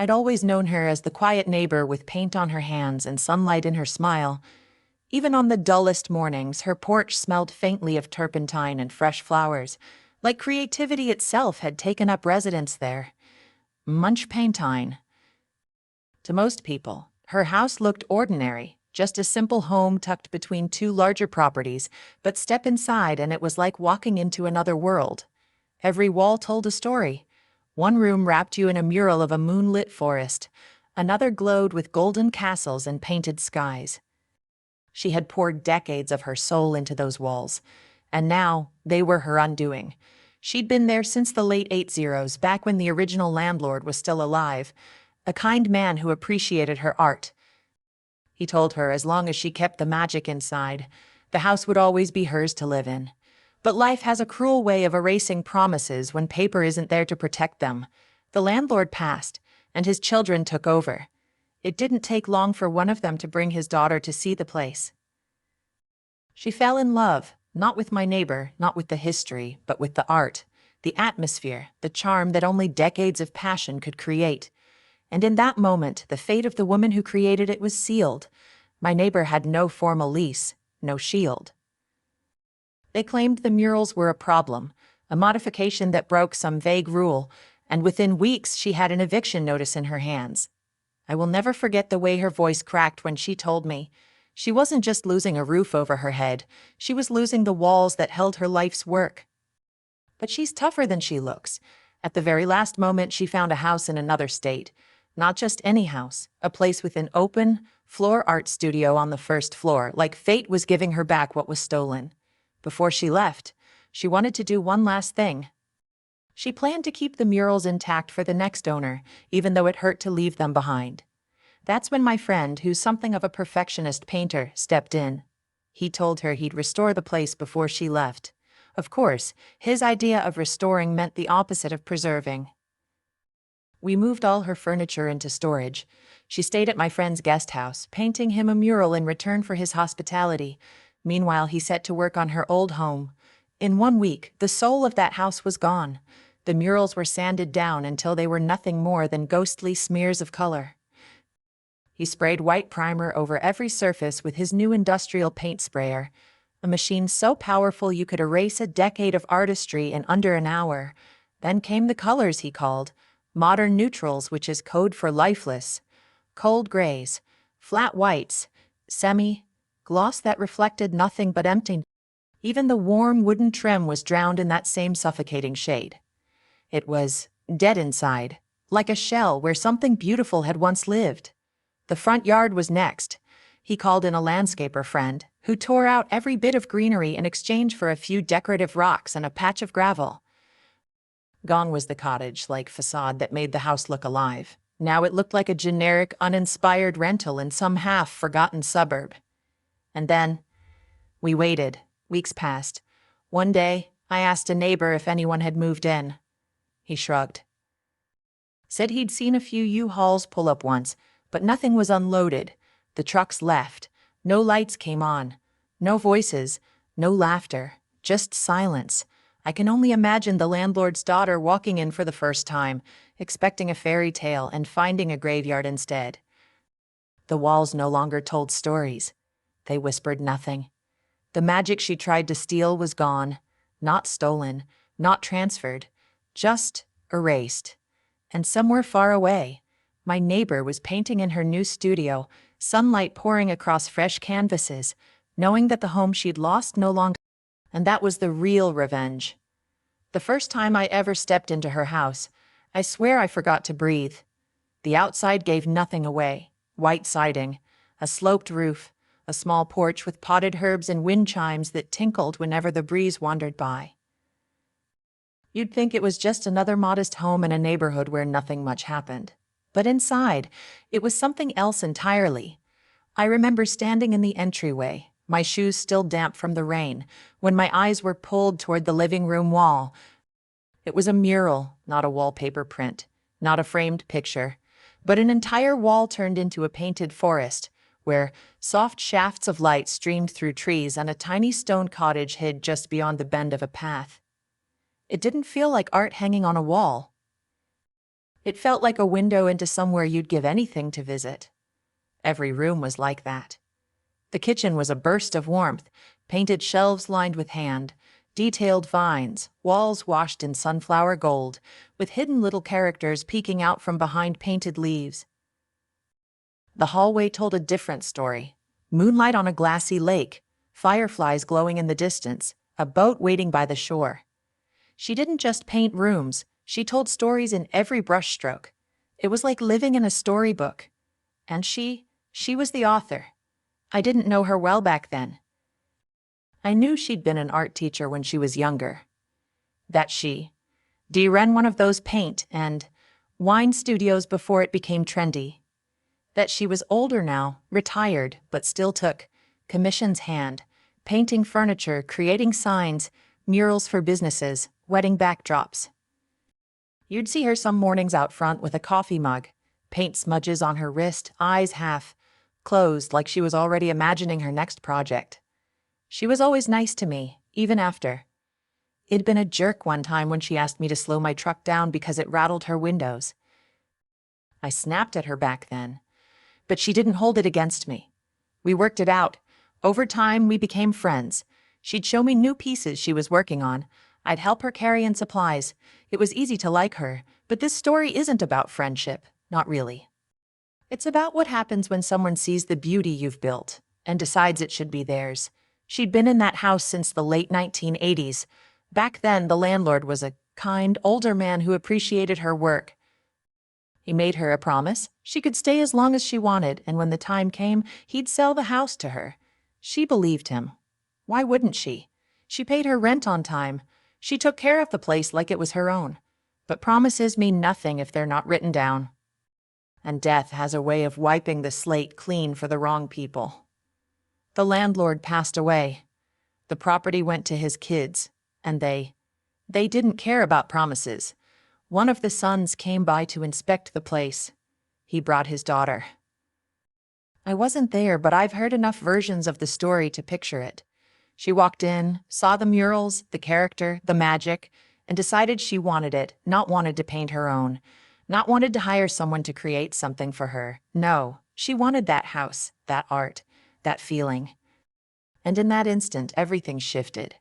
I'd always known her as the quiet neighbor with paint on her hands and sunlight in her smile. Even on the dullest mornings, her porch smelled faintly of turpentine and fresh flowers, like creativity itself had taken up residence there. Munch paintine. To most people, her house looked ordinary, just a simple home tucked between two larger properties, but step inside and it was like walking into another world. Every wall told a story. One room wrapped you in a mural of a moonlit forest. Another glowed with golden castles and painted skies. She had poured decades of her soul into those walls, and now they were her undoing. She'd been there since the late 80s, back when the original landlord was still alive, a kind man who appreciated her art. He told her as long as she kept the magic inside, the house would always be hers to live in. But life has a cruel way of erasing promises when paper isn't there to protect them. The landlord passed, and his children took over. It didn't take long for one of them to bring his daughter to see the place. She fell in love, not with my neighbor, not with the history, but with the art, the atmosphere, the charm that only decades of passion could create. And in that moment, the fate of the woman who created it was sealed. My neighbor had no formal lease, no shield. They claimed the murals were a problem, a modification that broke some vague rule, and within weeks she had an eviction notice in her hands. I will never forget the way her voice cracked when she told me. She wasn't just losing a roof over her head, she was losing the walls that held her life's work. But she's tougher than she looks. At the very last moment, she found a house in another state. Not just any house, a place with an open, floor art studio on the first floor, like fate was giving her back what was stolen. Before she left, she wanted to do one last thing. She planned to keep the murals intact for the next owner, even though it hurt to leave them behind. That's when my friend, who's something of a perfectionist painter, stepped in. He told her he'd restore the place before she left. Of course, his idea of restoring meant the opposite of preserving. We moved all her furniture into storage. She stayed at my friend's guest house, painting him a mural in return for his hospitality. Meanwhile, he set to work on her old home. In 1 week, the soul of that house was gone. The murals were sanded down until they were nothing more than ghostly smears of color. He sprayed white primer over every surface with his new industrial paint sprayer, a machine so powerful you could erase a decade of artistry in under an hour. Then came the colors he called modern neutrals, which is code for lifeless, cold grays, flat whites, gloss that reflected nothing but empty. Even the warm wooden trim was drowned in that same suffocating shade. It was dead inside, like a shell where something beautiful had once lived. The front yard was next. He called in a landscaper friend, who tore out every bit of greenery in exchange for a few decorative rocks and a patch of gravel. Gone was the cottage-like facade that made the house look alive. Now it looked like a generic, uninspired rental in some half-forgotten suburb. And then, we waited. Weeks passed. One day, I asked a neighbor if anyone had moved in. He shrugged. Said he'd seen a few U-Hauls pull up once, but nothing was unloaded. The trucks left. No lights came on. No voices. No laughter. Just silence. I can only imagine the landlord's daughter walking in for the first time, expecting a fairy tale and finding a graveyard instead. The walls no longer told stories. They whispered nothing. The magic she tried to steal was gone. Not stolen. Not transferred. Just erased. And somewhere far away, my neighbor was painting in her new studio, sunlight pouring across fresh canvases, knowing that the home she'd lost no longer. And that was the real revenge. The first time I ever stepped into her house, I swear I forgot to breathe. The outside gave nothing away. White siding, a sloped roof, a small porch with potted herbs and wind chimes that tinkled whenever the breeze wandered by. You'd think it was just another modest home in a neighborhood where nothing much happened. But inside, it was something else entirely. I remember standing in the entryway, my shoes still damp from the rain, when my eyes were pulled toward the living room wall. It was a mural, not a wallpaper print, not a framed picture, but an entire wall turned into a painted forest, where soft shafts of light streamed through trees and a tiny stone cottage hid just beyond the bend of a path. It didn't feel like art hanging on a wall. It felt like a window into somewhere you'd give anything to visit. Every room was like that. The kitchen was a burst of warmth, painted shelves lined with detailed vines, walls washed in sunflower gold, with hidden little characters peeking out from behind painted leaves. The hallway told a different story. Moonlight on a glassy lake, fireflies glowing in the distance, a boat waiting by the shore. She didn't just paint rooms, she told stories in every brushstroke. It was like living in a storybook. And she was the author. I didn't know her well back then. I knew she'd been an art teacher when she was younger. Dee ran one of those paint and wine studios before it became trendy. That she was older now, retired, but still took commissions painting furniture, creating signs, murals for businesses, wedding backdrops. You'd see her some mornings out front with a coffee mug, paint smudges on her wrist, eyes half closed like she was already imagining her next project. She was always nice to me, even after. It'd been a jerk one time when she asked me to slow my truck down because it rattled her windows. I snapped at her back then, but she didn't hold it against me. We worked it out. Over time, we became friends. She'd show me new pieces she was working on. I'd help her carry in supplies. It was easy to like her, but this story isn't about friendship, not really. It's about what happens when someone sees the beauty you've built and decides it should be theirs. She'd been in that house since the late 1980s. Back then, the landlord was a kind, older man who appreciated her work. He made her a promise. She could stay as long as she wanted, and when the time came, he'd sell the house to her. She believed him. Why wouldn't she? She paid her rent on time. She took care of the place like it was her own. But promises mean nothing if they're not written down. And death has a way of wiping the slate clean for the wrong people. The landlord passed away. The property went to his kids, and they didn't care about promises. One of the sons came by to inspect the place. He brought his daughter. I wasn't there, but I've heard enough versions of the story to picture it. She walked in, saw the murals, the character, the magic, and decided she wanted it, not wanted to paint her own, not wanted to hire someone to create something for her. No, she wanted that house, that art, that feeling. And in that instant, everything shifted.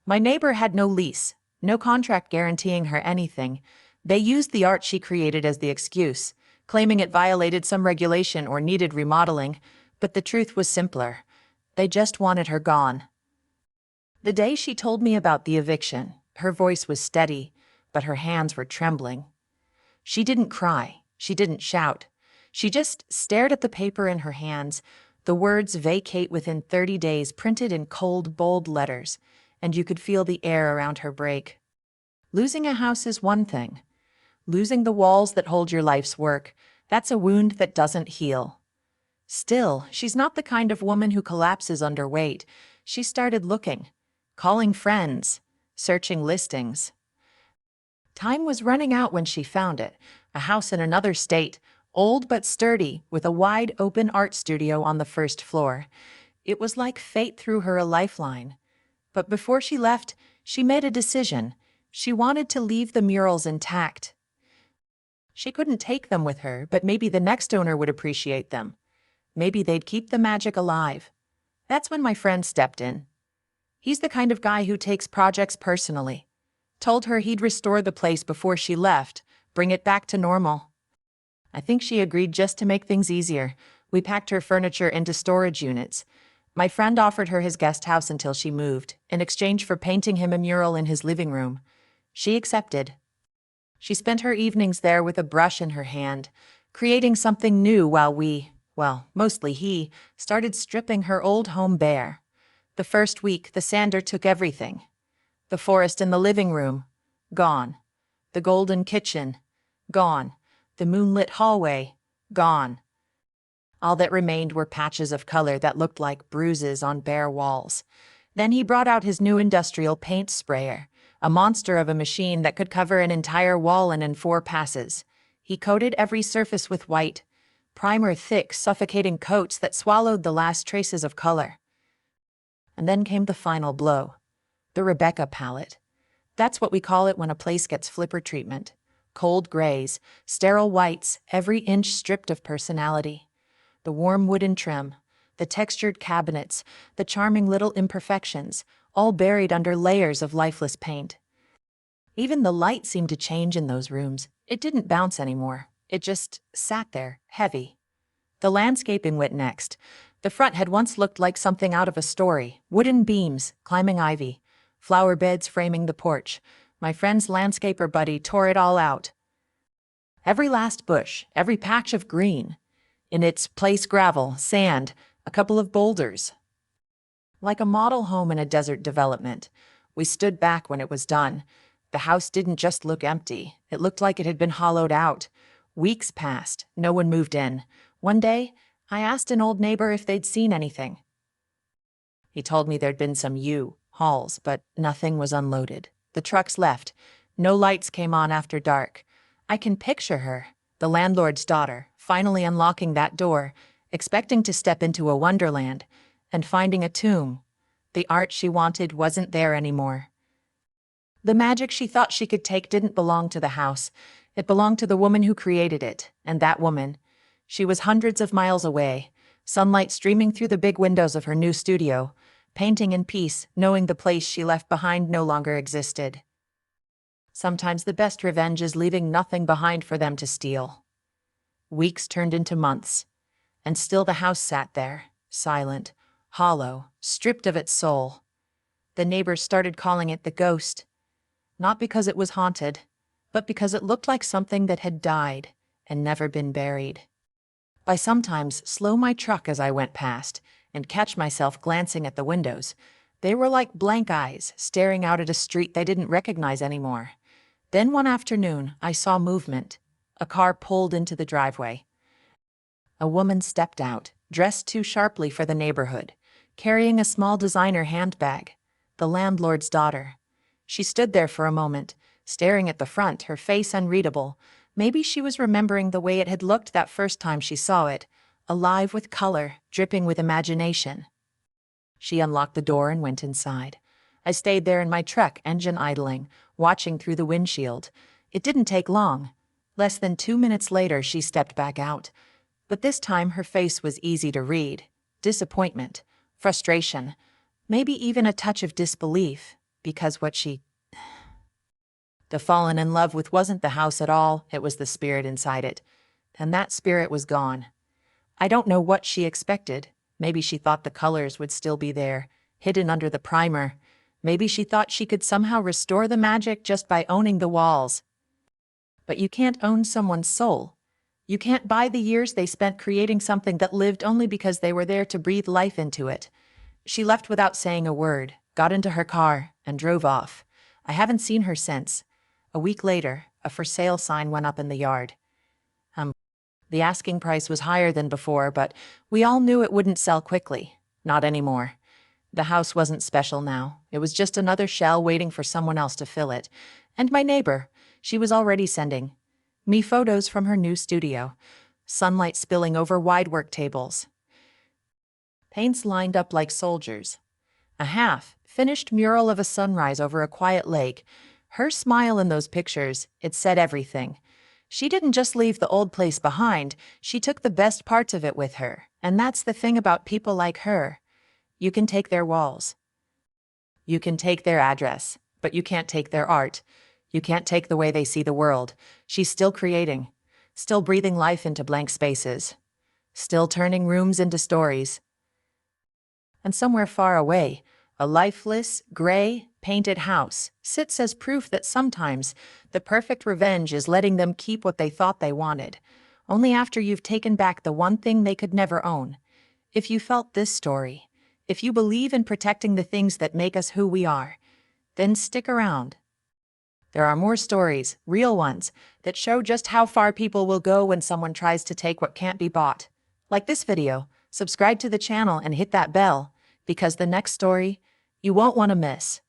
My neighbor had no lease, no contract guaranteeing her anything. They used the art she created as the excuse, claiming it violated some regulation or needed remodeling, but the truth was simpler. They just wanted her gone. The day she told me about the eviction, her voice was steady, but her hands were trembling. She didn't cry. She didn't shout. She just stared at the paper in her hands, the words "vacate within 30 days" printed in cold, bold letters, and you could feel the air around her break. Losing a house is one thing. Losing the walls that hold your life's work, that's a wound that doesn't heal. Still, she's not the kind of woman who collapses under weight. She started looking, calling friends, searching listings. Time was running out when she found it, a house in another state, old but sturdy, with a wide-open art studio on the first floor. It was like fate threw her a lifeline. But before she left, she made a decision. She wanted to leave the murals intact. She couldn't take them with her, but maybe the next owner would appreciate them. Maybe they'd keep the magic alive. That's when my friend stepped in. He's the kind of guy who takes projects personally. Told her he'd restore the place before she left, bring it back to normal. I think she agreed just to make things easier. We packed her furniture into storage units. My friend offered her his guest house until she moved, in exchange for painting him a mural in his living room. She accepted. She spent her evenings there with a brush in her hand, creating something new while mostly he, started stripping her old home bare. The first week, the sander took everything. The forest in the living room, gone. The golden kitchen, gone. The moonlit hallway, gone. All that remained were patches of color that looked like bruises on bare walls. Then he brought out his new industrial paint sprayer, a monster of a machine that could cover an entire wall in 4 passes. He coated every surface with white, primer-thick, suffocating coats that swallowed the last traces of color. And then came the final blow. The Rebecca palette. That's what we call it when a place gets flipper treatment. cold grays, sterile whites, every inch stripped of personality. The warm wooden trim, the textured cabinets, the charming little imperfections, all buried under layers of lifeless paint. Even the light seemed to change in those rooms. It didn't bounce anymore. It just sat there, heavy. The landscaping went next. The front had once looked like something out of a story. Wooden beams, climbing ivy, flower beds framing the porch. My friend's landscaper buddy tore it all out. Every last bush, every patch of green. In its place gravel, sand, a couple of boulders. Like a model home in a desert development. We stood back when it was done. The house didn't just look empty. It looked like it had been hollowed out. Weeks passed. No one moved in. One day, I asked an old neighbor if they'd seen anything. He told me there'd been some hauls, but nothing was unloaded. The trucks left. No lights came on after dark. I can picture her, the landlord's daughter, finally unlocking that door, expecting to step into a wonderland, and finding a tomb. The art she wanted wasn't there anymore. The magic she thought she could take didn't belong to the house. It belonged to the woman who created it, and that woman. She was hundreds of miles away, sunlight streaming through the big windows of her new studio, painting in peace, knowing the place she left behind no longer existed. Sometimes the best revenge is leaving nothing behind for them to steal. Weeks turned into months, and still the house sat there, silent, hollow, stripped of its soul. The neighbors started calling it the ghost, not because it was haunted, but because it looked like something that had died and never been buried. I sometimes slow my truck as I went past and catch myself glancing at the windows. They were like blank eyes staring out at a street they didn't recognize anymore. Then one afternoon, I saw movement. A car pulled into the driveway. A woman stepped out, dressed too sharply for the neighborhood, carrying a small designer handbag. The landlord's daughter. She stood there for a moment, staring at the front, her face unreadable. Maybe she was remembering the way it had looked that first time she saw it, alive with color, dripping with imagination. She unlocked the door and went inside. I stayed there in my truck, engine idling, watching through the windshield. It didn't take long. Less than 2 minutes later, she stepped back out. But this time, her face was easy to read. Disappointment, frustration, maybe even a touch of disbelief, because the fallen in love with wasn't the house at all, it was the spirit inside it. And that spirit was gone. I don't know what she expected. Maybe she thought the colors would still be there, hidden under the primer. Maybe she thought she could somehow restore the magic just by owning the walls. But you can't own someone's soul. You can't buy the years they spent creating something that lived only because they were there to breathe life into it. She left without saying a word, got into her car, and drove off. I haven't seen her since. A week later, a for sale sign went up in the yard. The asking price was higher than before, but we all knew it wouldn't sell quickly. Not anymore. The house wasn't special now. It was just another shell waiting for someone else to fill it. And my neighbor, she was already sending me photos from her new studio. Sunlight spilling over wide work tables. Paints lined up like soldiers. A half-finished mural of a sunrise over a quiet lake. Her smile in those pictures, it said everything. She didn't just leave the old place behind, she took the best parts of it with her. And that's the thing about people like her. You can take their walls. You can take their address, but you can't take their art. You can't take the way they see the world. She's still creating, still breathing life into blank spaces, still turning rooms into stories. And somewhere far away, a lifeless, gray, painted house sits as proof that sometimes the perfect revenge is letting them keep what they thought they wanted, only after you've taken back the one thing they could never own. If you felt this story, if you believe in protecting the things that make us who we are, then stick around. There are more stories, real ones, that show just how far people will go when someone tries to take what can't be bought. Like this video, subscribe to the channel and hit that bell, because the next story you won't want to miss.